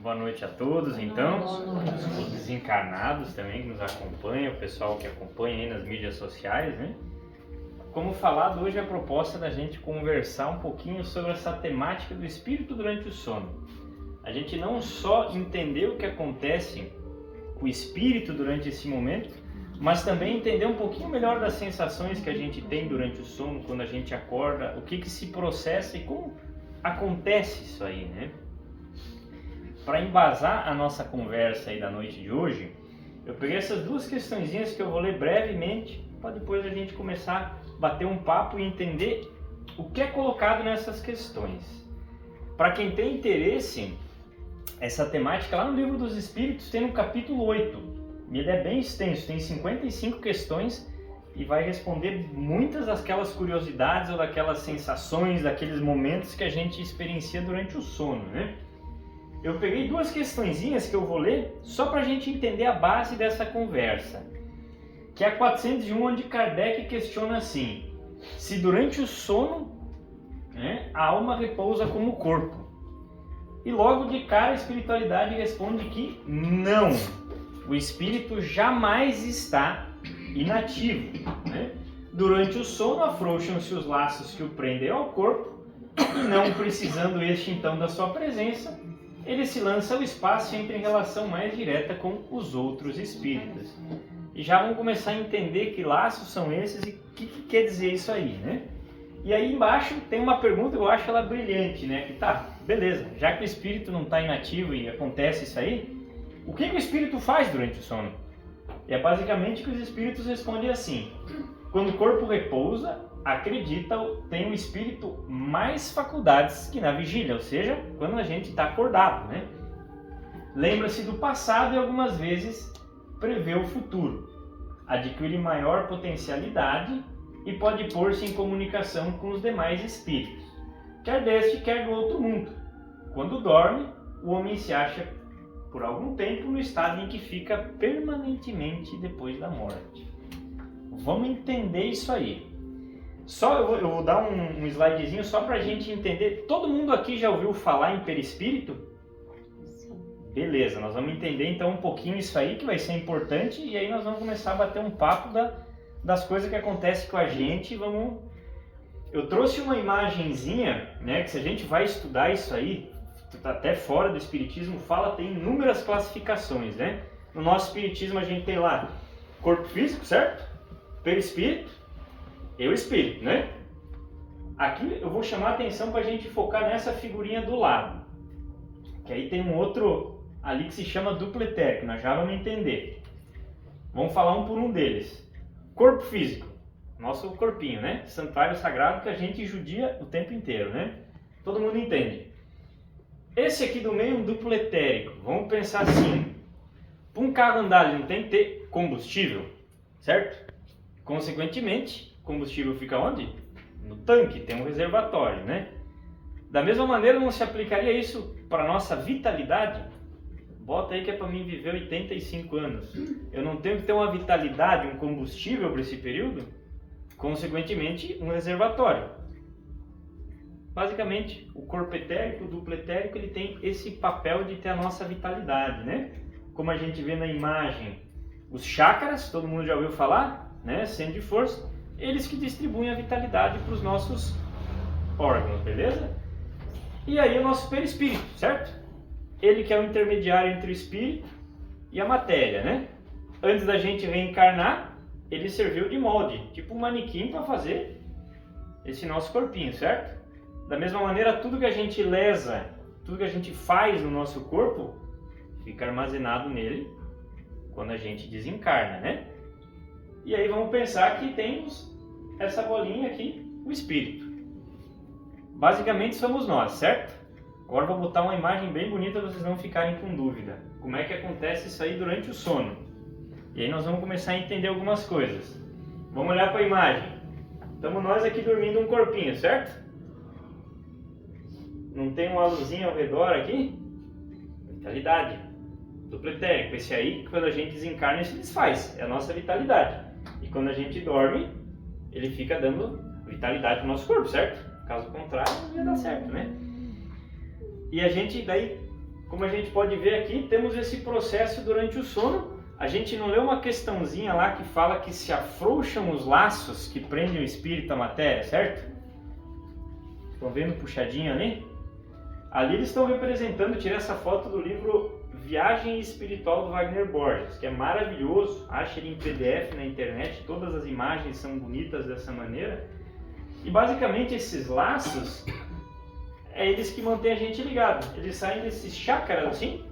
Boa noite a todos, então, os desencarnados também que nos acompanham, o pessoal que acompanha aí nas mídias sociais, né? Como falado, hoje a proposta da gente conversar um pouquinho sobre essa temática do espírito durante o sono. A gente não só entender o que acontece com o espírito durante esse momento, mas também entender um pouquinho melhor das sensações que a gente tem durante o sono, quando a gente acorda, o que se processa e como acontece isso aí, né? Para embasar a nossa conversa aí da noite de hoje, eu peguei essas duas questõezinhas que eu vou ler brevemente, para depois a gente começar a bater um papo e entender o que é colocado nessas questões. Para quem tem interesse, essa temática lá no Livro dos Espíritos tem no capítulo 8, ele é bem extenso, tem 55 questões e vai responder muitas daquelas curiosidades ou daquelas sensações, daqueles momentos que a gente experiencia durante o sono, né? Eu peguei duas questõezinhas que eu vou ler só para a gente entender a base dessa conversa, que é a 401, onde Kardec questiona assim: se durante o sono, né, a alma repousa como o corpo? E logo de cara a espiritualidade responde que não, o espírito jamais está inativo, né? Durante o sono afrouxam-se os laços que o prendem ao corpo e, não precisando este então da sua presença, ele se lança ao espaço e entra em relação mais direta com os outros espíritos. E já vamos começar a entender que laços são esses e o que quer dizer isso aí, né? E aí embaixo tem uma pergunta, eu acho ela brilhante, né? Que tá, beleza, já que o espírito não está inativo e acontece isso aí, o que o espírito faz durante o sono? E é basicamente que os espíritos respondem assim: quando o corpo repousa, acredita, tem o espírito mais faculdades que na vigília, ou seja, quando a gente está acordado, né? Lembra-se do passado e algumas vezes prevê o futuro, adquire maior potencialidade e pode pôr-se em comunicação com os demais espíritos, quer deste, quer do outro mundo. Quando dorme, o homem se acha por algum tempo no estado em que fica permanentemente depois da morte. Vamos entender isso aí. Só eu vou dar um slidezinho só para a gente entender. Todo mundo aqui já ouviu falar em perispírito? Sim. Beleza, nós vamos entender então um pouquinho isso aí, que vai ser importante, e aí nós vamos começar a bater um papo das coisas que acontecem com a gente. Eu trouxe uma imagenzinha, né, que se a gente vai estudar isso aí, até fora do espiritismo, tem inúmeras classificações, né? No nosso espiritismo a gente tem lá corpo físico, certo? Perispírito, eu espírito, né? Aqui eu vou chamar a atenção para a gente focar nessa figurinha do lado, que aí tem um outro ali que se chama duplo etérico, nós já vamos entender. Vamos falar um por um deles. Corpo físico, nosso corpinho, né? Santuário sagrado que a gente judia o tempo inteiro, né? Todo mundo entende. Esse aqui do meio é um duplo etérico. Vamos pensar assim: para um carro andar ele não tem que ter combustível, certo? Consequentemente, combustível fica onde? No tanque, tem um reservatório, né? Da mesma maneira, não se aplicaria isso para a nossa vitalidade? Bota aí que é para mim viver 85 anos. Eu não tenho que ter uma vitalidade, um combustível para esse período? Consequentemente, um reservatório. Basicamente, o corpo etérico, o duplo etérico, ele tem esse papel de ter a nossa vitalidade, né? Como a gente vê na imagem, os chakras, todo mundo já ouviu falar, né? Centro de força, eles que distribuem a vitalidade para os nossos órgãos, beleza? E aí o nosso perispírito, certo? Ele que é o intermediário entre o espírito e a matéria, né? Antes da gente reencarnar, ele serviu de molde, tipo um manequim para fazer esse nosso corpinho, certo? Da mesma maneira, tudo que a gente lesa, tudo que a gente faz no nosso corpo, fica armazenado nele quando a gente desencarna, né? E aí vamos pensar que temos essa bolinha aqui, o espírito. Basicamente somos nós, certo? Agora vou botar uma imagem bem bonita para vocês não ficarem com dúvida. Como é que acontece isso aí durante o sono? E aí nós vamos começar a entender algumas coisas. Vamos olhar para a imagem. Estamos nós aqui dormindo um corpinho, certo? Não tem uma luzinha ao redor aqui? Vitalidade. Duplo etérico. Esse aí, quando a gente desencarna, isso desfaz. É a nossa vitalidade. E quando a gente dorme, ele fica dando vitalidade pro nosso corpo, certo? Caso contrário, não ia dar certo, né? E a gente daí como a gente pode ver aqui, temos esse processo durante o sono. A gente não leu uma questãozinha lá que fala que se afrouxam os laços que prendem o espírito à matéria, certo? Estão vendo puxadinho ali? Ali eles estão representando, tirei essa foto do livro Viagem Espiritual do Wagner Borges, que é maravilhoso, acha ele em PDF na internet, todas as imagens são bonitas dessa maneira. E basicamente esses laços, é eles que mantêm a gente ligado. Eles saem desses chakras assim,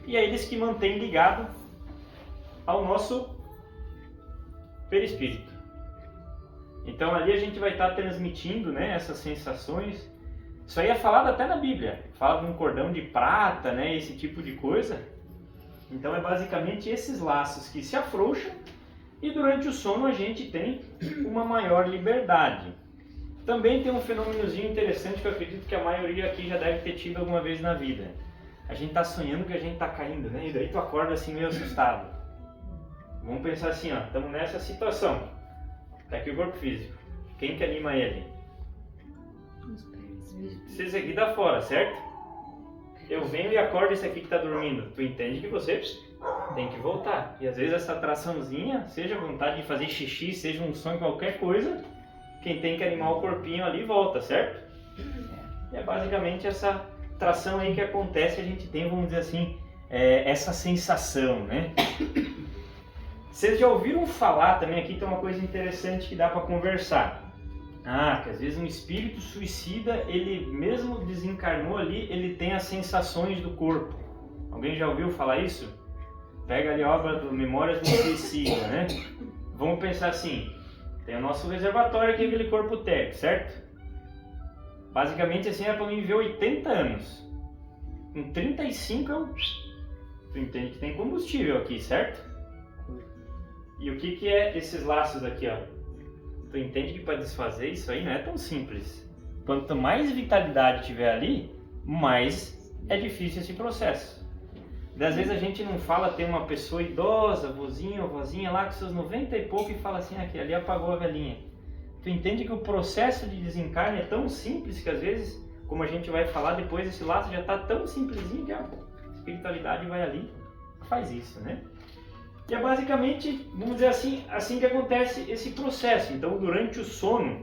e é eles que mantêm ligado ao nosso perispírito. Então ali a gente vai estar transmitindo, né, essas sensações. Isso aí é falado até na Bíblia, fala de um cordão de prata, né, esse tipo de coisa. Então é basicamente esses laços que se afrouxam e durante o sono a gente tem uma maior liberdade. Também tem um fenômenozinho interessante que eu acredito que a maioria aqui já deve ter tido alguma vez na vida. A gente está sonhando que a gente está caindo, né, e daí tu acorda assim meio assustado. Vamos pensar assim, ó, estamos nessa situação, tá aqui o corpo físico, quem que anima ele? Esse aqui dá fora, certo? Eu venho e acordo esse aqui que está dormindo. Tu entende que você tem que voltar. E às vezes essa traçãozinha, seja vontade de fazer xixi, seja um sonho, qualquer coisa, quem tem que animar o corpinho ali volta, certo? E é basicamente essa tração aí que acontece, a gente tem, vamos dizer assim, essa sensação, né? Vocês já ouviram falar também, aqui tem uma coisa interessante que dá para conversar. Que às vezes um espírito suicida, ele mesmo desencarnou ali, ele tem as sensações do corpo. Alguém já ouviu falar isso? Pega ali a obra do Memórias do Suicida, né? Vamos pensar assim, tem o nosso reservatório aqui, aquele corpo térmico, certo? Basicamente assim é para mim viver 80 anos. Com 35 tu entende que tem combustível aqui, certo? E o que é esses laços aqui, ó? Tu entende que para desfazer isso aí não é tão simples. Quanto mais vitalidade tiver ali, mais é difícil esse processo. Às vezes a gente não fala, tem uma pessoa idosa, vozinho ou vozinha lá com seus 90 e pouco e fala assim, aqui, ali apagou a velhinha. Tu entende que o processo de desencarne é tão simples que às vezes, como a gente vai falar depois, esse laço já está tão simplesinho que a espiritualidade vai ali e faz isso, né? E é basicamente, vamos dizer assim que acontece esse processo. Então, durante o sono,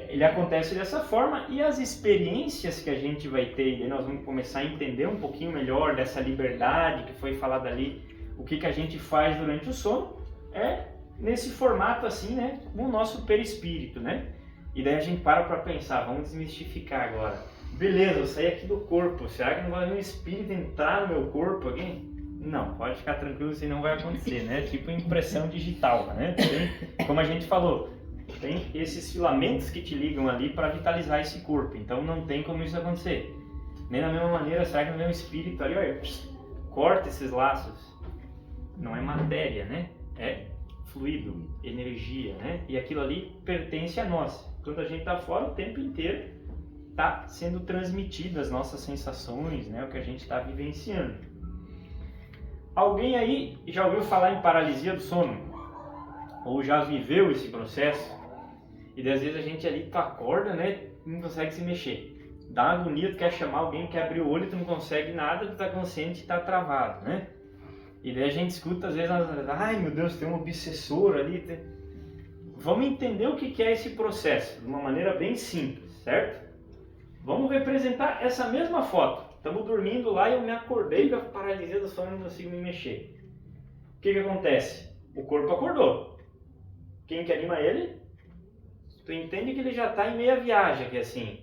ele acontece dessa forma e as experiências que a gente vai ter, e nós vamos começar a entender um pouquinho melhor dessa liberdade que foi falada ali, o que a gente faz durante o sono, é nesse formato assim, né, o nosso perispírito, né? E daí a gente para pensar, vamos desmistificar agora. Beleza, eu saí aqui do corpo, será que não vai um espírito entrar no meu corpo aqui? Não, pode ficar tranquilo, isso não vai acontecer, né? Tipo impressão digital, né? Tem, como a gente falou, tem esses filamentos que te ligam ali para vitalizar esse corpo, então não tem como isso acontecer. Nem da mesma maneira, será que no meu espírito ali, olha, corta esses laços? Não é matéria, né? É fluido, energia, né? E aquilo ali pertence a nós. Quando a gente está fora, o tempo inteiro está sendo transmitidas as nossas sensações, né? O que a gente está vivenciando. Alguém aí já ouviu falar em paralisia do sono? Ou já viveu esse processo? E às vezes a gente ali, tu acorda, né? Não consegue se mexer. Dá uma agonia, tu quer chamar alguém, quer abrir o olho, tu não consegue nada, tu tá consciente e tá travado, né? E daí a gente escuta às vezes, ai meu Deus, tem um obsessor ali. Vamos entender o que é esse processo, de uma maneira bem simples, certo? Vamos representar essa mesma foto. Estamos dormindo lá e eu me acordei com a paralisia do sono e não consigo me mexer. O que acontece? O corpo acordou. Quem que anima ele? Tu entende que ele já está em meia viagem, que é assim,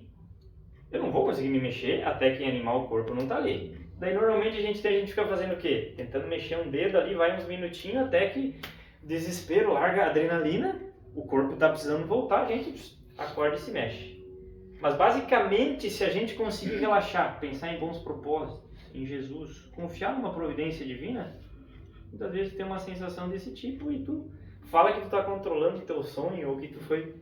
eu não vou conseguir me mexer até que animar o corpo não está ali. Daí normalmente a gente fica fazendo o quê? Tentando mexer um dedo ali, vai uns minutinhos até que desespero, larga a adrenalina, o corpo está precisando voltar, a gente acorda e se mexe. Mas basicamente, se a gente conseguir relaxar, pensar em bons propósitos, em Jesus, confiar numa providência divina, muitas vezes tem uma sensação desse tipo e tu fala que tu está controlando o teu sonho ou que tu foi...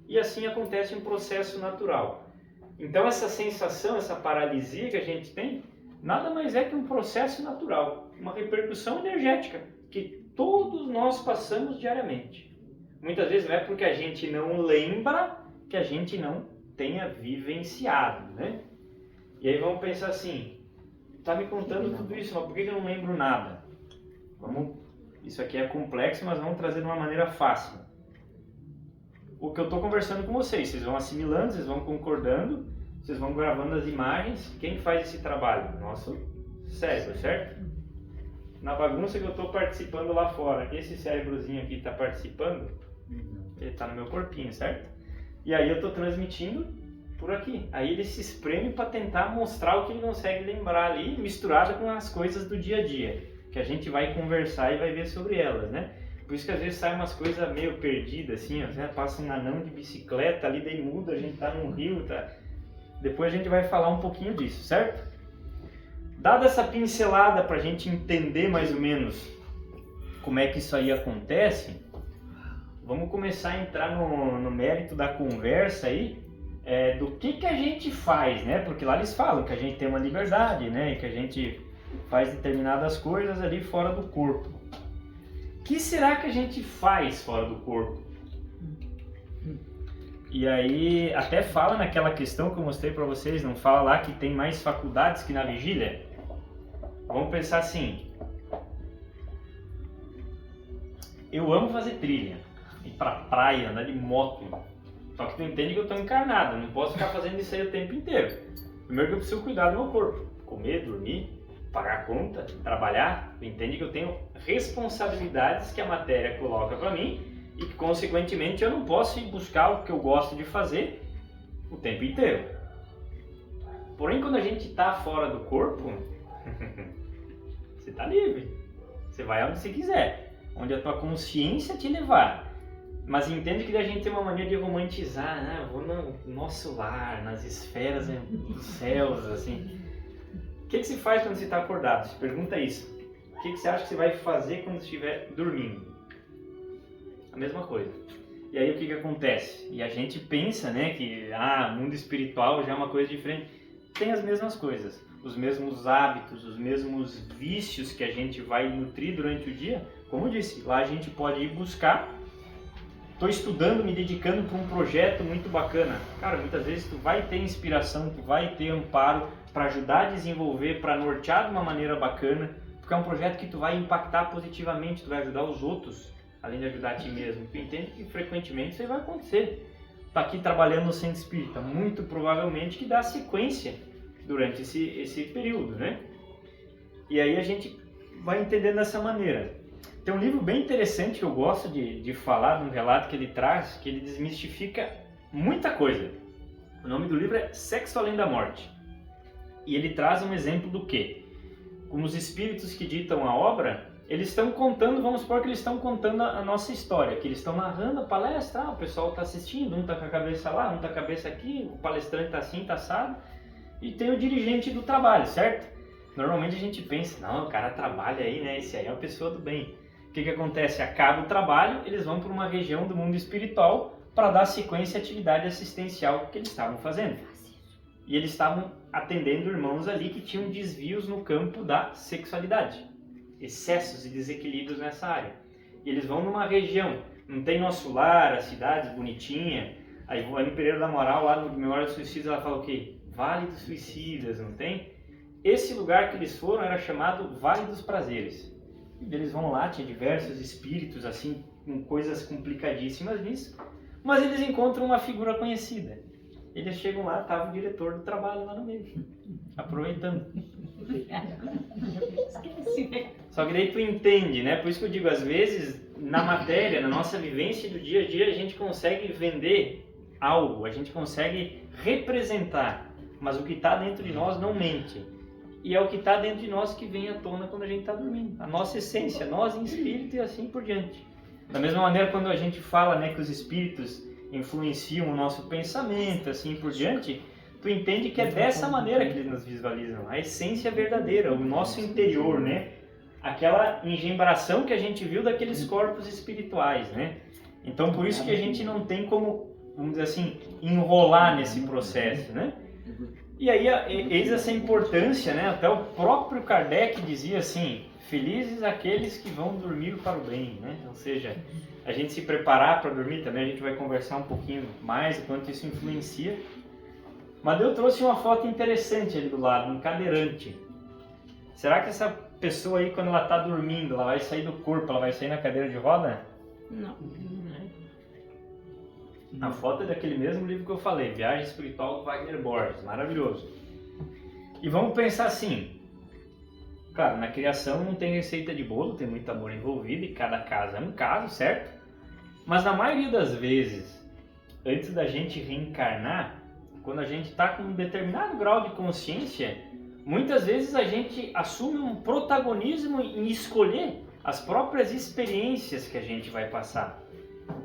E assim acontece um processo natural. Então essa sensação, essa paralisia que a gente tem, nada mais é que um processo natural, uma repercussão energética que todos nós passamos diariamente. Muitas vezes não é porque a gente não lembra que a gente não tenha vivenciado, né? E aí vamos pensar assim, tá me contando tudo isso, mas por que eu não lembro nada? Isso aqui é complexo, mas vamos trazer de uma maneira fácil. O que eu estou conversando com vocês vão assimilando, vocês vão concordando, vocês vão gravando as imagens. Quem faz esse trabalho? Nosso cérebro, certo? Na bagunça que eu estou participando lá fora, esse cérebrozinho aqui está participando, ele está no meu corpinho, certo? E aí eu estou transmitindo por aqui. Aí ele se espreme para tentar mostrar o que ele consegue lembrar ali, misturado com as coisas do dia a dia, que a gente vai conversar e vai ver sobre elas, né? Por isso que às vezes sai umas coisas meio perdidas, assim, né? Passa um anão de bicicleta ali, daí muda, a gente tá num rio, tá? Depois a gente vai falar um pouquinho disso, certo? Dada essa pincelada para a gente entender mais ou menos como é que isso aí acontece, vamos começar a entrar no mérito da conversa aí, do que a gente faz, né? Porque lá eles falam que a gente tem uma liberdade, né? E que a gente faz determinadas coisas ali fora do corpo. O que será que a gente faz fora do corpo? E aí, até fala naquela questão que eu mostrei para vocês, não fala lá que tem mais faculdades que na vigília? Vamos pensar assim, eu amo fazer trilha, ir pra praia, andar de moto, só que tu entende que eu estou encarnado, não posso ficar fazendo isso aí o tempo inteiro. Primeiro que eu preciso cuidar do meu corpo, comer, dormir, pagar conta, trabalhar. Tu entende que eu tenho responsabilidades que a matéria coloca para mim e que consequentemente eu não posso ir buscar o que eu gosto de fazer o tempo inteiro. Porém, quando a gente está fora do corpo, você está livre, você vai onde você quiser, onde a tua consciência te levar. Mas entende que a gente tem uma mania de romantizar, né? Eu vou no nosso lar, nas esferas dos céus, assim. O que se faz quando você está acordado? Se pergunta isso. O que você acha que você vai fazer quando estiver dormindo? A mesma coisa. E aí o que acontece? E a gente pensa, né, que mundo espiritual já é uma coisa diferente. Tem as mesmas coisas, os mesmos hábitos, os mesmos vícios que a gente vai nutrir durante o dia. Como eu disse, lá a gente pode ir buscar. Estou estudando, me dedicando para um projeto muito bacana. Cara, muitas vezes tu vai ter inspiração, tu vai ter amparo para ajudar a desenvolver, para nortear de uma maneira bacana, porque é um projeto que tu vai impactar positivamente, tu vai ajudar os outros, além de ajudar a ti mesmo. Tu entende que frequentemente isso aí vai acontecer. Tá aqui trabalhando no centro espírita, muito provavelmente que dá sequência durante esse período, né? E aí a gente vai entendendo dessa maneira. Tem um livro bem interessante que eu gosto de falar, de um relato que ele traz, que ele desmistifica muita coisa. O nome do livro é Sexo Além da Morte. E ele traz um exemplo do quê? Como os espíritos que ditam a obra, eles estão contando, vamos supor que eles estão contando a nossa história, que eles estão narrando a palestra, o pessoal está assistindo, um está com a cabeça lá, um está com a cabeça aqui, o palestrante está assim, está assado, e tem o dirigente do trabalho, certo? Normalmente a gente pensa, não, o cara trabalha aí, né? Esse aí é uma pessoa do bem. O que acontece? Acaba o trabalho, eles vão para uma região do mundo espiritual para dar sequência à atividade assistencial que eles estavam fazendo. E eles estavam atendendo irmãos ali que tinham desvios no campo da sexualidade, excessos e desequilíbrios nessa área. E eles vão numa região, não tem nosso lar, a cidade bonitinha, aí no Pereira da Moral, lá no Memória dos Suicidas, ela fala o quê? Vale dos Suicidas, não tem? Esse lugar que eles foram era chamado Vale dos Prazeres. E eles vão lá, tinha diversos espíritos, assim, com coisas complicadíssimas nisso, mas eles encontram uma figura conhecida. Eles chegam lá, estava o diretor do trabalho lá no meio, aproveitando. Só que daí tu entende, né? Por isso que eu digo, às vezes, na matéria, na nossa vivência do dia a dia, a gente consegue vender algo, a gente consegue representar, mas o que está dentro de nós não mente. E é o que está dentro de nós que vem à tona quando a gente está dormindo. A nossa essência, nós em espírito e assim por diante. Da mesma maneira, quando a gente fala, né, que os espíritos influenciam o nosso pensamento, assim por diante, tu entende que é dessa maneira que eles nos visualizam. A essência verdadeira, o nosso interior, né? Aquela engembração que a gente viu daqueles corpos espirituais, né? Então, por isso que a gente não tem como, vamos dizer assim, enrolar nesse processo, né? E aí, eis essa importância, né? Até o próprio Kardec dizia assim, felizes aqueles que vão dormir para o bem, né? Ou seja, a gente se preparar para dormir também, a gente vai conversar um pouquinho mais, o quanto isso influencia. Mas eu trouxe uma foto interessante ali do lado, um cadeirante. Será que essa pessoa aí, quando ela está dormindo, ela vai sair do corpo, ela vai sair na cadeira de roda? Não. A foto é daquele mesmo livro que eu falei, Viagem Espiritual do Wagner Borges, maravilhoso. E vamos pensar assim, claro, na criação não tem receita de bolo, tem muito amor envolvido e cada caso é um caso, certo? Mas na maioria das vezes, antes da gente reencarnar, quando a gente está com um determinado grau de consciência, muitas vezes a gente assume um protagonismo em escolher as próprias experiências que a gente vai passar.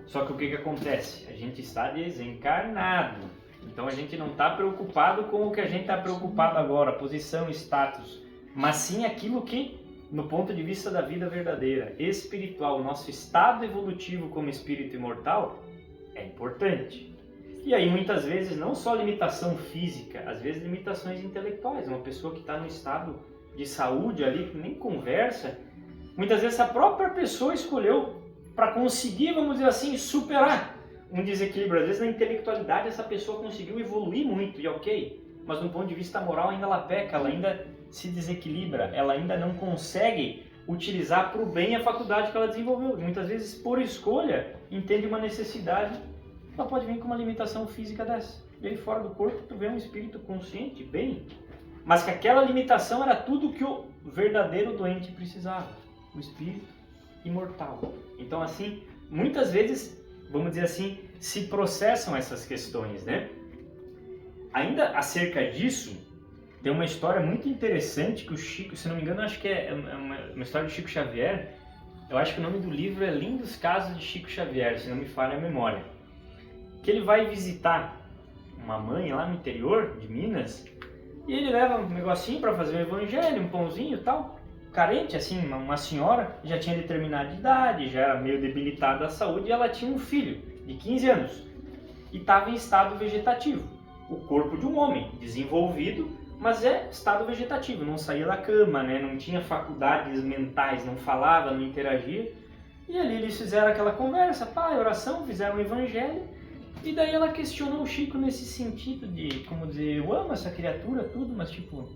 Só que o que acontece? A gente está desencarnado. Então a gente não está preocupado com o que a gente está preocupado agora, posição, status, mas sim aquilo que, no ponto de vista da vida verdadeira, espiritual, o nosso estado evolutivo como espírito imortal é importante. E aí muitas vezes não só limitação física, às vezes limitações intelectuais. Uma pessoa que está no estado de saúde ali, que nem conversa, muitas vezes a própria pessoa escolheu para conseguir, vamos dizer assim, superar um desequilíbrio. Às vezes na intelectualidade essa pessoa conseguiu evoluir muito e ok, mas do ponto de vista moral ainda ela peca, ela ainda se desequilibra, ela ainda não consegue utilizar para o bem a faculdade que ela desenvolveu. Muitas vezes por escolha entende uma necessidade, ela pode vir com uma limitação física dessa. E aí fora do corpo tu vê um espírito consciente, bem, mas que aquela limitação era tudo que o verdadeiro doente precisava, o espírito imortal. Então assim, muitas vezes, vamos dizer assim, se processam essas questões, né? Ainda acerca disso, tem uma história muito interessante que o Chico, se não me engano, acho que é uma história do Chico Xavier. Eu acho que o nome do livro é Lindos Casos de Chico Xavier, se não me falha a memória. Que ele vai visitar uma mãe lá no interior de Minas e ele leva um negocinho para fazer um evangelho, um pãozinho e tal. Carente, assim, uma senhora, já tinha determinada idade, já era meio debilitada da saúde, e ela tinha um filho de 15 anos e estava em estado vegetativo. O corpo de um homem, desenvolvido, mas é estado vegetativo, não saía da cama, né? Não tinha faculdades mentais, não falava, não interagia. E ali eles fizeram aquela conversa, pai, oração, fizeram o evangelho, e daí ela questionou o Chico nesse sentido de, como dizer, eu amo essa criatura, tudo, mas tipo,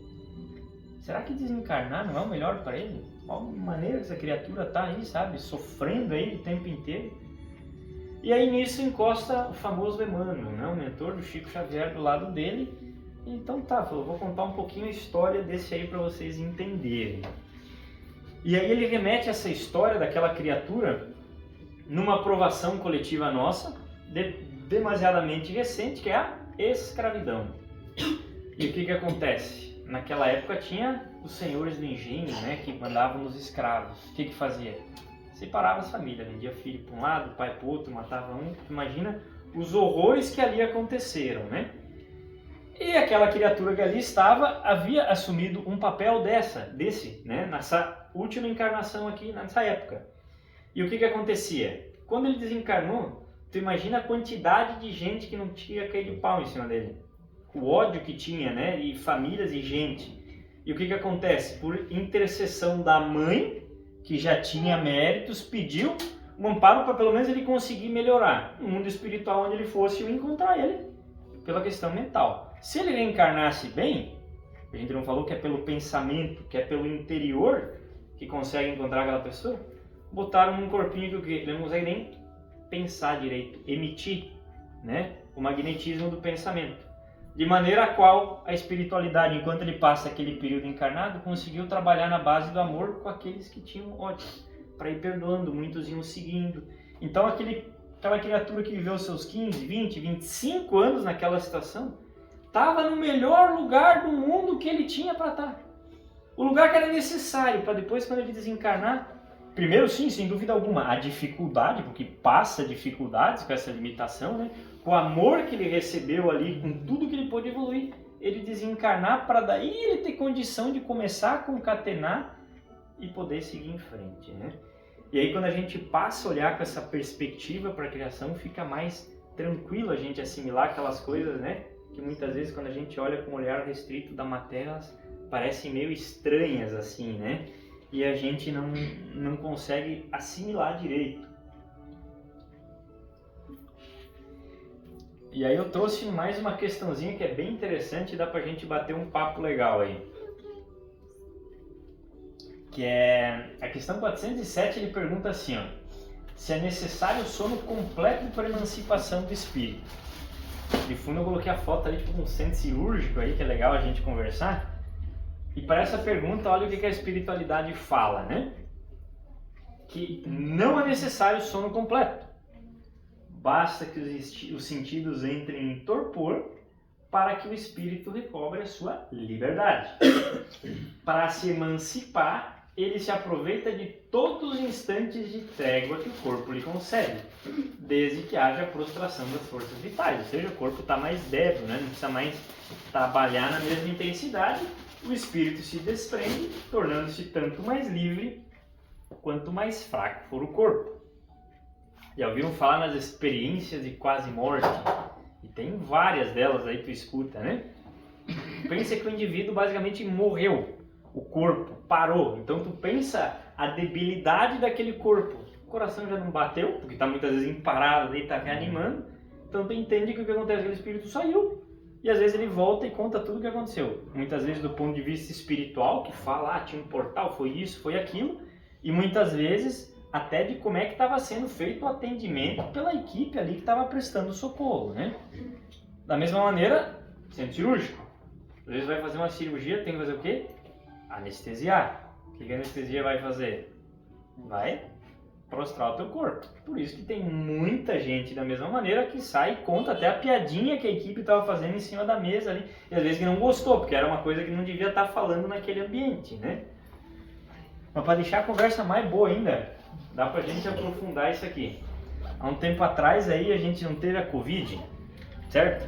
será que desencarnar não é o melhor para ele? Qual maneira que essa criatura tá aí, sabe? Sofrendo aí o tempo inteiro. E aí nisso encosta o famoso Emmanuel, né? O mentor do Chico Xavier do lado dele. Então tá, eu vou contar um pouquinho a história desse aí para vocês entenderem. E aí ele remete essa história daquela criatura numa aprovação coletiva nossa, demasiadamente recente, que é a escravidão. E o que acontece? Naquela época tinha os senhores do engenho, né, que mandavam nos escravos. O que fazia? Separava as famílias, vendia filho para um lado, pai para o outro, matava um. Imagina os horrores que ali aconteceram, né? E aquela criatura que ali estava havia assumido um papel desse, né, nessa última encarnação aqui, nessa época. E o que acontecia? Quando ele desencarnou, tu imagina a quantidade de gente que não tinha caído pau em cima dele. O ódio que tinha, né? E famílias e gente. E o que acontece? Por intercessão da mãe, que já tinha méritos, pediu um amparo para pelo menos ele conseguir melhorar. No mundo espiritual onde ele fosse, eu encontrar ele pela questão mental. Se ele reencarnasse bem, a gente não falou que é pelo pensamento, que é pelo interior que consegue encontrar aquela pessoa, botaram num corpinho que ele não consegue nem pensar direito, emitir, né, o magnetismo do pensamento. De maneira a qual a espiritualidade, enquanto ele passa aquele período encarnado, conseguiu trabalhar na base do amor com aqueles que tinham ódio, para ir perdoando, muitos iam seguindo. Então aquela criatura que viveu seus 15, 20, 25 anos naquela situação, estava no melhor lugar do mundo que ele tinha para estar. O lugar que era necessário para depois, quando ele desencarnar, primeiro sim, sem dúvida alguma, a dificuldade, porque passa dificuldades com essa limitação, né? Com o amor que ele recebeu ali, com tudo que ele pôde evoluir, ele desencarnar para daí ele ter condição de começar a concatenar e poder seguir em frente, né? E aí quando a gente passa a olhar com essa perspectiva para a criação, fica mais tranquilo a gente assimilar aquelas coisas, né? Que muitas vezes quando a gente olha com o olhar restrito da matéria, elas parecem meio estranhas assim, né? E a gente não consegue assimilar direito. E aí eu trouxe mais uma questãozinha que é bem interessante e dá pra gente bater um papo legal aí. que é a questão 407, ele pergunta assim, ó, se é necessário o sono completo para a emancipação do espírito. De fundo eu coloquei a foto ali, tipo um centro cirúrgico aí, que é legal a gente conversar. E para essa pergunta, olha o que a espiritualidade fala, né? Que não é necessário o sono completo. Basta que os sentidos entrem em torpor para que o espírito recobre a sua liberdade. Para se emancipar, ele se aproveita de todos os instantes de trégua que o corpo lhe concede, desde que haja a prostração das forças vitais, ou seja, o corpo está mais débil, né? Não precisa mais trabalhar na mesma intensidade, o espírito se desprende, tornando-se tanto mais livre quanto mais fraco for o corpo. Já ouviram falar nas experiências de quase morte? E tem várias delas aí que tu escuta, né? Pensa que o indivíduo basicamente morreu, o corpo parou. Então tu pensa a debilidade daquele corpo. O coração já não bateu, porque está muitas vezes imparado, ele está reanimando. Então tu entende que o que acontece? Aquele espírito saiu. E às vezes ele volta e conta tudo o que aconteceu. Muitas vezes do ponto de vista espiritual, que fala, tinha um portal, foi isso, foi aquilo. E muitas vezes até de como é que estava sendo feito o atendimento pela equipe ali que estava prestando socorro, né? Da mesma maneira, centro cirúrgico. Às vezes vai fazer uma cirurgia, tem que fazer o quê? Anestesiar. O que a anestesia vai fazer? Vai prostrar o teu corpo. Por isso que tem muita gente da mesma maneira que sai e conta até a piadinha que a equipe estava fazendo em cima da mesa ali. E às vezes que não gostou, porque era uma coisa que não devia estar falando naquele ambiente, né? Mas para deixar a conversa mais boa ainda, dá pra gente aprofundar isso aqui. Há um tempo atrás aí a gente não teve a Covid, certo?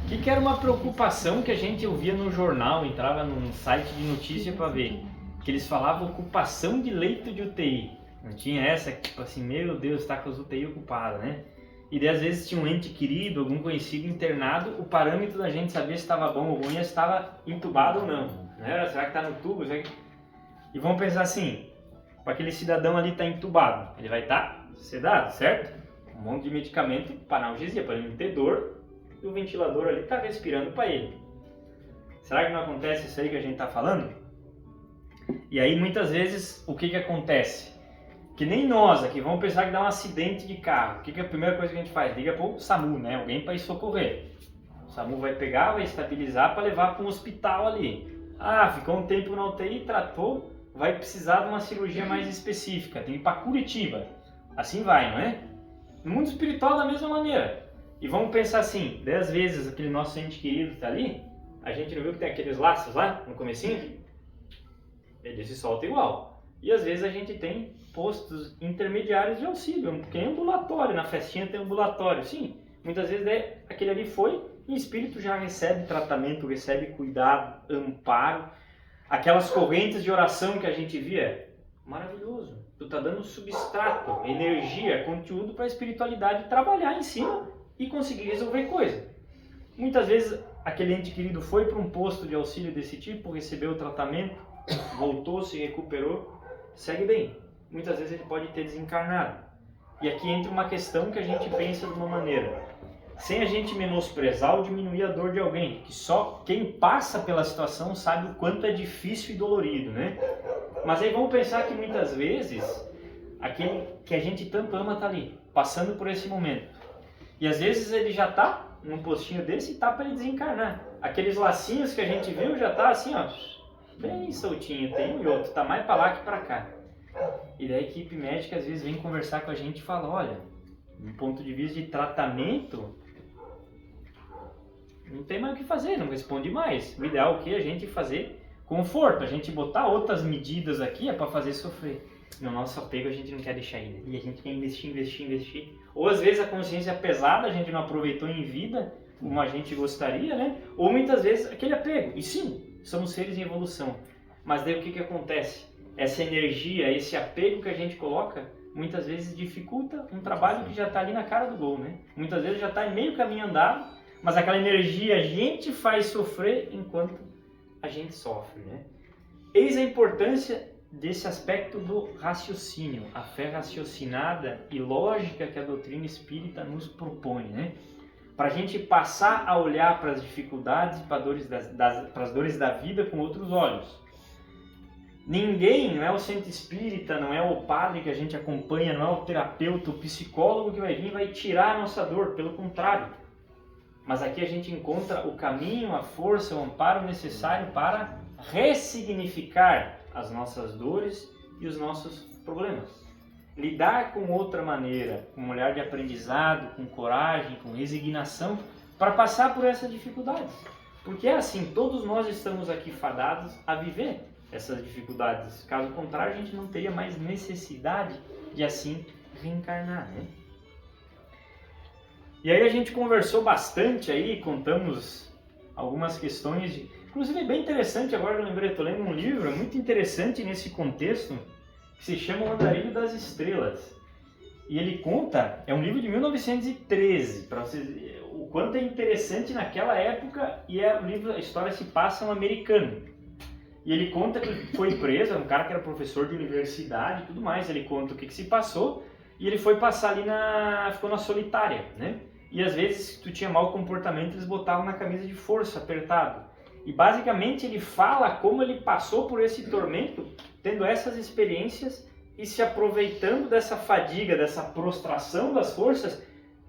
O que era uma preocupação que a gente ouvia no jornal, entrava num site de notícia para ver, que eles falavam ocupação de leito de UTI. Não tinha essa, tipo assim, meu Deus, está com as UTI ocupadas, né? E daí, às vezes tinha um ente querido, algum conhecido internado, o parâmetro da gente saber se estava bom ou ruim é se estava entubado ou não. Né? Será que está no tubo? Será que... E vamos pensar assim, para aquele cidadão ali estar entubado, ele vai estar sedado, certo? Um monte de medicamento para analgesia, para ele não ter dor, e o ventilador ali está respirando para ele. Será que não acontece isso aí que a gente está falando? E aí muitas vezes o que acontece? Que nem nós aqui vamos pensar que dá um acidente de carro. O que é a primeira coisa que a gente faz? Liga para o SAMU, né? Alguém para ir socorrer. O SAMU vai pegar, vai estabilizar para levar para um hospital ali. Ah, ficou um tempo na UTI, tratou, vai precisar de uma cirurgia mais específica. Tem que ir para Curitiba. Assim vai, não é? No mundo espiritual da mesma maneira. E vamos pensar assim, 10 vezes aquele nosso ente querido está ali, a gente não viu que tem aqueles laços lá no comecinho? Ele se solta igual. E às vezes a gente tem postos intermediários de auxílio, tem ambulatório, na festinha tem ambulatório, sim. Muitas vezes aquele ali foi e o espírito já recebe tratamento, recebe cuidado, amparo. Aquelas correntes de oração que a gente via, maravilhoso. Tu tá dando substrato, energia, conteúdo para a espiritualidade trabalhar em cima e conseguir resolver coisa. Muitas vezes aquele ente querido foi para um posto de auxílio desse tipo, recebeu o tratamento, voltou, se recuperou, segue bem. Muitas vezes ele pode ter desencarnado. E aqui entra uma questão que a gente pensa de uma maneira, sem a gente menosprezar ou diminuir a dor de alguém, que só quem passa pela situação sabe o quanto é difícil e dolorido, né? Mas aí vamos pensar que muitas vezes aquele que a gente tanto ama está ali, passando por esse momento. E às vezes ele já está num postinho desse e está para ele desencarnar. Aqueles lacinhos que a gente viu já está assim, ó, bem soltinho, tem um e outro, está mais para lá que para cá. E daí a equipe médica às vezes vem conversar com a gente e fala, olha, do ponto de vista de tratamento, não tem mais o que fazer, não responde mais. O ideal é o que? A gente fazer conforto, a gente botar outras medidas aqui é para fazer sofrer. No nosso apego a gente não quer deixar ir, né? E a gente quer investir. Ou às vezes a consciência é pesada, a gente não aproveitou em vida como a gente gostaria, né? Ou muitas vezes aquele apego. E sim, somos seres em evolução. Mas daí o que acontece? Essa energia, esse apego que a gente coloca, muitas vezes dificulta um trabalho que já está ali na cara do gol, né? Muitas vezes já está em meio caminho andado, mas aquela energia a gente faz sofrer enquanto a gente sofre, né? Eis a importância desse aspecto do raciocínio, a fé raciocinada e lógica que a doutrina espírita nos propõe, né? Para a gente passar a olhar para as dificuldades e para as dores da vida com outros olhos. Ninguém, não é o centro espírita, não é o padre que a gente acompanha, não é o terapeuta, o psicólogo que vai vir e vai tirar a nossa dor, pelo contrário. Mas aqui a gente encontra o caminho, a força, o amparo necessário para ressignificar as nossas dores e os nossos problemas. Lidar com outra maneira, com um olhar de aprendizado, com coragem, com resignação, para passar por essas dificuldades. Porque é assim, todos nós estamos aqui fadados a viver essas dificuldades. Caso contrário, a gente não teria mais necessidade de assim reencarnar, né? E aí a gente conversou bastante aí, contamos algumas questões, inclusive é bem interessante, agora eu lembrei, estou lendo um livro, é muito interessante nesse contexto, que se chama O Andarilho das Estrelas. E ele conta, é um livro de 1913, para vocês o quanto é interessante naquela época, e o livro, a história se passa um americano. E ele conta que ele foi preso, um cara que era professor de universidade e tudo mais, ele conta o que se passou, e ele foi passar ali ficou na solitária, né? E às vezes, se tu tinha mau comportamento, eles botavam na camisa de força, apertado. E basicamente ele fala como ele passou por esse tormento, tendo essas experiências e se aproveitando dessa fadiga, dessa prostração das forças,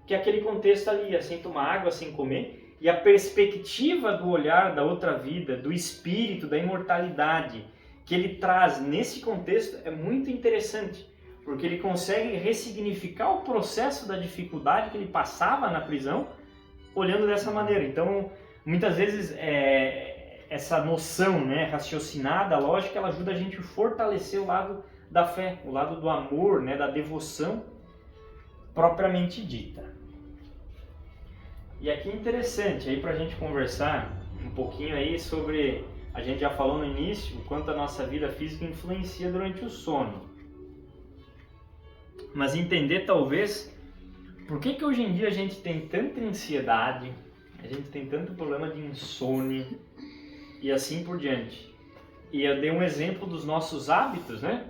que é aquele contexto ali, sem tomar água, sem comer, e a perspectiva do olhar da outra vida, do espírito, da imortalidade, que ele traz nesse contexto é muito interessante, porque ele consegue ressignificar o processo da dificuldade que ele passava na prisão, olhando dessa maneira. Então, muitas vezes, essa noção, né, raciocinada, lógica, ela ajuda a gente a fortalecer o lado da fé, o lado do amor, né, da devoção propriamente dita. E aqui é interessante aí para a gente conversar um pouquinho aí sobre, a gente já falou no início, o quanto a nossa vida física influencia durante o sono. Mas entender talvez por que hoje em dia a gente tem tanta ansiedade, a gente tem tanto problema de insônia e assim por diante. E eu dei um exemplo dos nossos hábitos, né?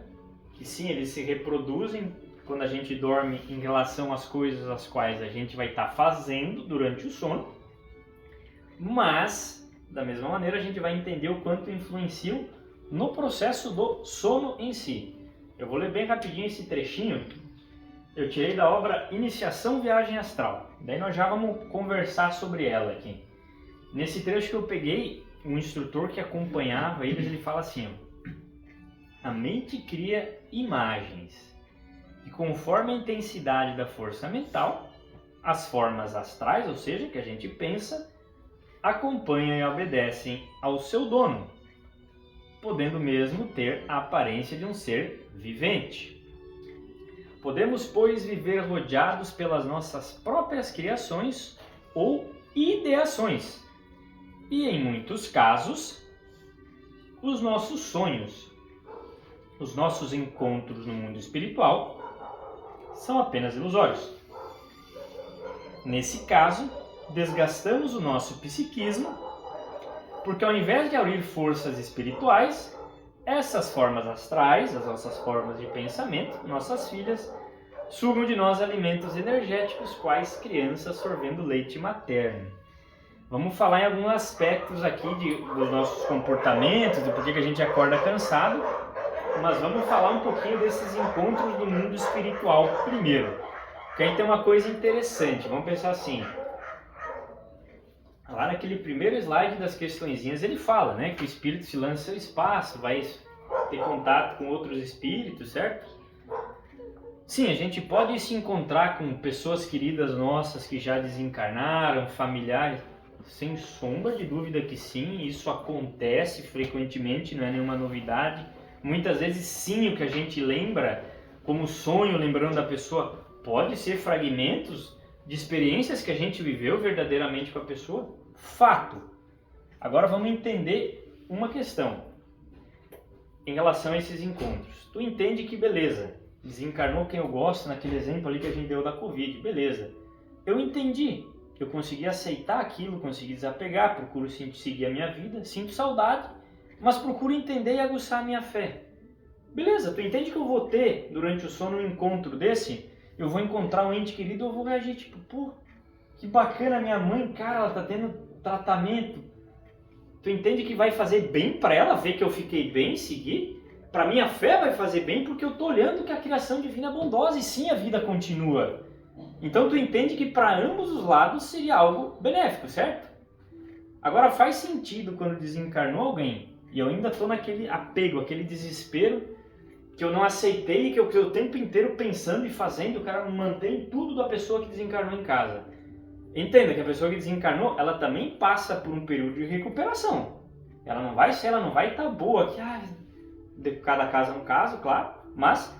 Que sim, eles se reproduzem quando a gente dorme em relação às coisas as quais a gente vai estar fazendo durante o sono, mas da mesma maneira a gente vai entender o quanto influenciam no processo do sono em si. Eu vou ler bem rapidinho esse trechinho, eu tirei da obra Iniciação Viagem Astral, daí nós já vamos conversar sobre ela aqui. Nesse trecho que eu peguei, um instrutor que acompanhava eles, ele fala assim, ó, a mente cria imagens, e conforme a intensidade da força mental, as formas astrais, ou seja, que a gente pensa, acompanham e obedecem ao seu dono, podendo mesmo ter a aparência de um ser vivente. Podemos, pois, viver rodeados pelas nossas próprias criações ou ideações, e em muitos casos, os nossos sonhos, os nossos encontros no mundo espiritual, são apenas ilusórios. Nesse caso, desgastamos o nosso psiquismo, porque ao invés de abrir forças espirituais, essas formas astrais, as nossas formas de pensamento, nossas filhas, sugam de nós alimentos energéticos, quais crianças sorvendo leite materno. Vamos falar em alguns aspectos aqui dos nossos comportamentos, do porquê que a gente acorda cansado, mas vamos falar um pouquinho desses encontros do mundo espiritual primeiro. Porque aí tem uma coisa interessante, vamos pensar assim. Lá naquele primeiro slide das questõezinhas ele fala, né, que o espírito se lança ao espaço, vai ter contato com outros espíritos, certo? Sim, a gente pode se encontrar com pessoas queridas nossas que já desencarnaram, familiares, sem sombra de dúvida que sim, isso acontece frequentemente, não é nenhuma novidade. Muitas vezes sim, o que a gente lembra como sonho, lembrando da pessoa, pode ser fragmentos de experiências que a gente viveu verdadeiramente com a pessoa. Fato. Agora vamos entender uma questão em relação a esses encontros. Tu entende que beleza, desencarnou quem eu gosto naquele exemplo ali que a gente deu da Covid, beleza. Eu entendi, eu consegui aceitar aquilo, consegui desapegar, procuro seguir a minha vida, sinto saudade, mas procuro entender e aguçar a minha fé. Beleza, tu entende que eu vou ter durante o sono um encontro desse? Eu vou encontrar um ente querido, eu vou reagir tipo, pô, que bacana, minha mãe, cara, ela tá tendo tratamento. Tu entende que vai fazer bem pra ela ver que eu fiquei bem, seguir? para mim a fé vai fazer bem porque eu estou olhando que a criação divina é bondosa e sim a vida continua. Então tu entende que para ambos os lados seria algo benéfico, certo? Agora faz sentido quando desencarnou alguém e eu ainda estou naquele apego, aquele desespero que eu não aceitei e que eu o tempo inteiro pensando e fazendo, o cara mantém tudo da pessoa que desencarnou em casa. Entenda que a pessoa que desencarnou, ela também passa por um período de recuperação. Ela não vai estar boa, que cada caso é um caso, claro, mas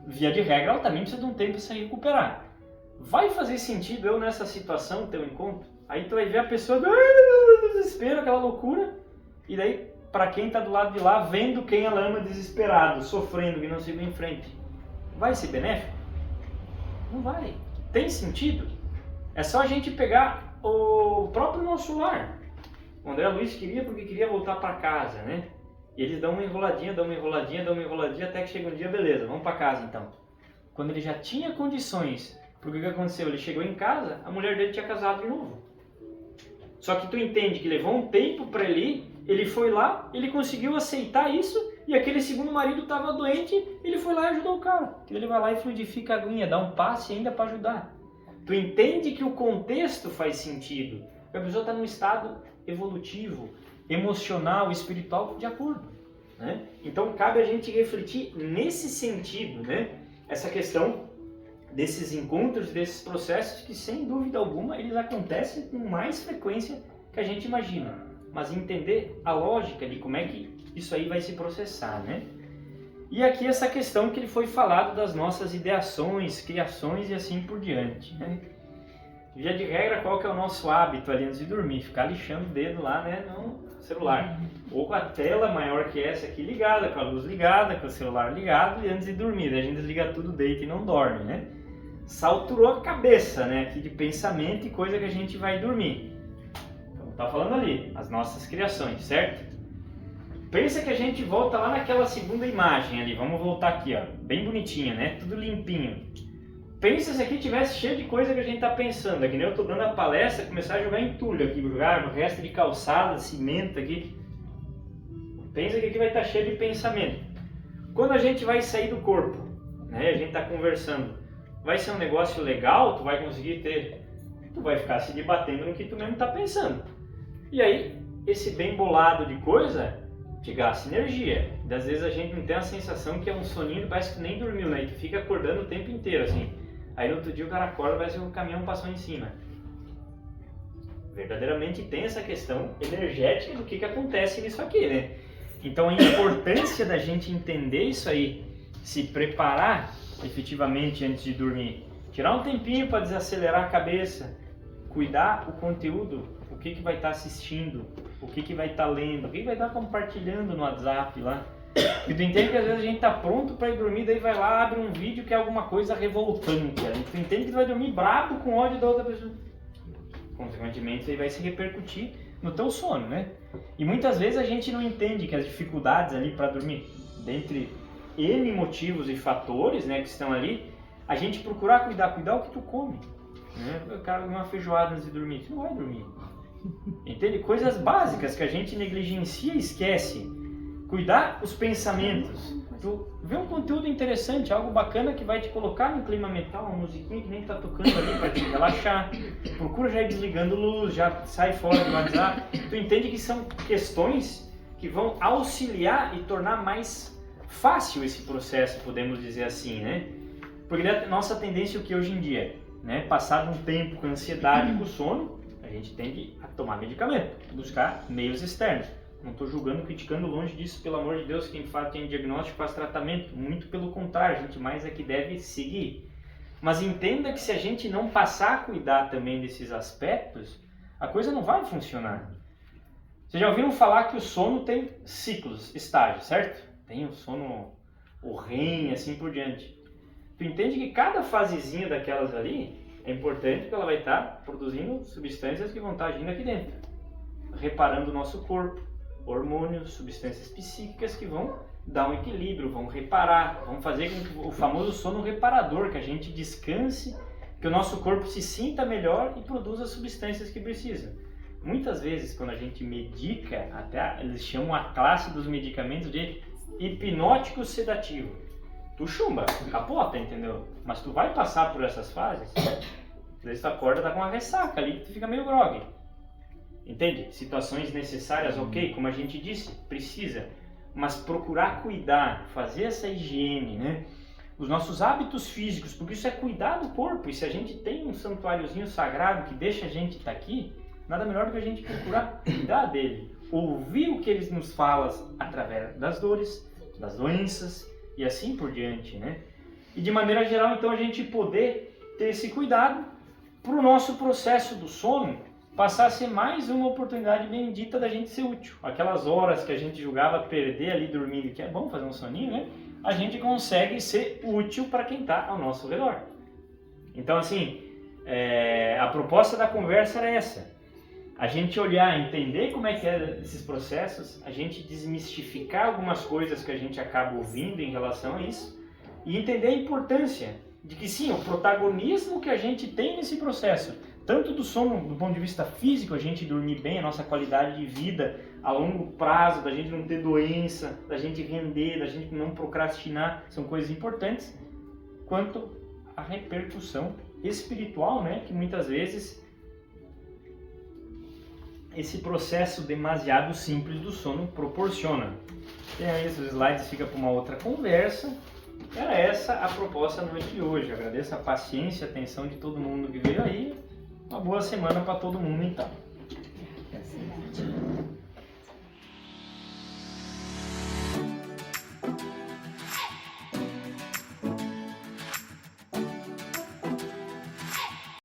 via de regra ela também precisa de um tempo para se recuperar. Vai fazer sentido eu nessa situação ter um encontro? Aí tu vai ver a pessoa do desespero, aquela loucura, e daí para quem está do lado de lá, vendo quem ela ama desesperado, sofrendo, que não siga em frente, vai ser benéfico? Não vai. Tem sentido? É só a gente pegar o próprio nosso lar. O André Luiz queria porque queria voltar para casa, né? E eles dão uma enroladinha, até que chega um dia, beleza, vamos para casa então. Quando ele já tinha condições, porque o que aconteceu? Ele chegou em casa, a mulher dele tinha casado de novo. Só que tu entende que levou um tempo para ele foi lá, ele conseguiu aceitar isso, e aquele segundo marido estava doente, ele foi lá e ajudou o cara. Ele vai lá e fluidifica a aguinha, dá um passe ainda para ajudar. Tu entende que o contexto faz sentido, que a pessoa está num estado evolutivo, emocional, espiritual de acordo, né? Então cabe a gente refletir nesse sentido, né? Essa questão desses encontros, desses processos que sem dúvida alguma eles acontecem com mais frequência que a gente imagina, mas entender a lógica de como é que isso aí vai se processar, né? E aqui essa questão que ele foi falado das nossas ideações, criações e assim por diante, né? Via de regra, qual que é o nosso hábito ali antes de dormir? Ficar lixando o dedo lá, né, no celular. Ou com a tela maior que essa aqui ligada, com a luz ligada, com o celular ligado e antes de dormir. A gente desliga tudo, deita e não dorme, né? Saturou a cabeça, né, aqui de pensamento e coisa que a gente vai dormir. Então, tá falando ali, as nossas criações, certo? Pensa que a gente volta lá naquela segunda imagem ali, vamos voltar aqui, ó, bem bonitinha, né, tudo limpinho. Pensa se aqui tivesse cheio de coisa que a gente tá pensando, é que nem eu tô dando a palestra, começar a jogar entulho aqui, jogar o resto de calçada, cimento aqui. Pensa que aqui vai estar cheio de pensamento. Quando a gente vai sair do corpo, né, a gente tá conversando, vai ser um negócio legal, tu vai conseguir tu vai ficar se debatendo no que tu mesmo tá pensando. E aí, esse bem bolado de coisa te gasta energia. E às vezes a gente não tem a sensação que é um soninho, parece que tu nem dormiu, né? E tu fica acordando o tempo inteiro, assim. Aí no outro dia o cara acorda, parece que o caminhão passou em cima. Verdadeiramente tem essa questão energética do que acontece nisso aqui, né? Então a importância da gente entender isso aí, se preparar efetivamente antes de dormir, tirar um tempinho para desacelerar a cabeça, cuidar o conteúdo, o que vai estar assistindo, o que vai estar lendo, o que vai estar compartilhando no WhatsApp lá. E tu entende que às vezes a gente tá pronto para ir dormir, daí vai lá, abre um vídeo que é alguma coisa revoltante. Aí tu entende que tu vai dormir bravo com ódio da outra pessoa. Consequentemente, isso aí vai se repercutir no teu sono, né? E muitas vezes a gente não entende que as dificuldades ali para dormir, dentre N motivos e fatores, né, que estão ali, a gente procurar cuidar o que tu come, né? O cara come uma feijoada antes de dormir, tu não vai dormir. Entende? Coisas básicas que a gente negligencia e esquece. Cuidar os pensamentos. Tu vê um conteúdo interessante, algo bacana que vai te colocar no clima mental, uma musiquinha que nem tá tocando ali para te relaxar. Procura já ir desligando luz, já sai fora do WhatsApp. Tu entende que são questões que vão auxiliar e tornar mais fácil esse processo, podemos dizer assim, né? Porque a nossa tendência, o que hoje em dia, né? Passado um tempo com ansiedade e com sono, a gente tende a tomar medicamento, buscar meios externos. Não estou julgando, criticando, longe disso, pelo amor de Deus, quem tem diagnóstico faz tratamento, muito pelo contrário, a gente mais é que deve seguir. Mas entenda que se a gente não passar a cuidar também desses aspectos, a coisa não vai funcionar. Vocês já ouviram falar que o sono tem ciclos, estágios, certo? Tem o sono, o REM, assim por diante. Tu entende que cada fasezinha daquelas ali é importante porque ela vai estar produzindo substâncias que vão estar agindo aqui dentro, reparando o nosso corpo, hormônios, substâncias psíquicas que vão dar um equilíbrio, vão reparar, vão fazer com que o famoso sono reparador, que a gente descanse, que o nosso corpo se sinta melhor e produza as substâncias que precisa. Muitas vezes, quando a gente medica, até eles chamam a classe dos medicamentos de hipnótico sedativo. Tu chumba, capota, entendeu? Mas tu vai passar por essas fases, daí tu acorda, tá com uma ressaca ali, tu fica meio grogue. Entende? Situações necessárias, ok, como a gente disse, precisa. Mas procurar cuidar, fazer essa higiene, né? Os nossos hábitos físicos, porque isso é cuidar do corpo. E se a gente tem um santuáriozinho sagrado que deixa a gente estar aqui, nada melhor do que a gente procurar cuidar dele. Ouvir o que eles nos falam através das dores, das doenças e assim por diante, né? E de maneira geral, então, a gente poder ter esse cuidado para o nosso processo do sono passar a ser mais uma oportunidade bendita da gente ser útil. Aquelas horas que a gente julgava perder ali dormindo, que é bom fazer um soninho, né? A gente consegue ser útil para quem está ao nosso redor. Então, assim, a proposta da conversa era essa. A gente olhar, entender como é que é esses processos, a gente desmistificar algumas coisas que a gente acaba ouvindo em relação a isso e entender a importância de que, sim, o protagonismo que a gente tem nesse processo, tanto do sono do ponto de vista físico, a gente dormir bem, a nossa qualidade de vida a longo prazo, da gente não ter doença, da gente render, da gente não procrastinar, são coisas importantes, quanto a repercussão espiritual, né, que muitas vezes esse processo demasiado simples do sono proporciona. E aí esses slides ficam para uma outra conversa. Era essa a proposta da noite de hoje. Eu agradeço a paciência e a atenção de todo mundo que veio aí. Uma boa semana para todo mundo, então.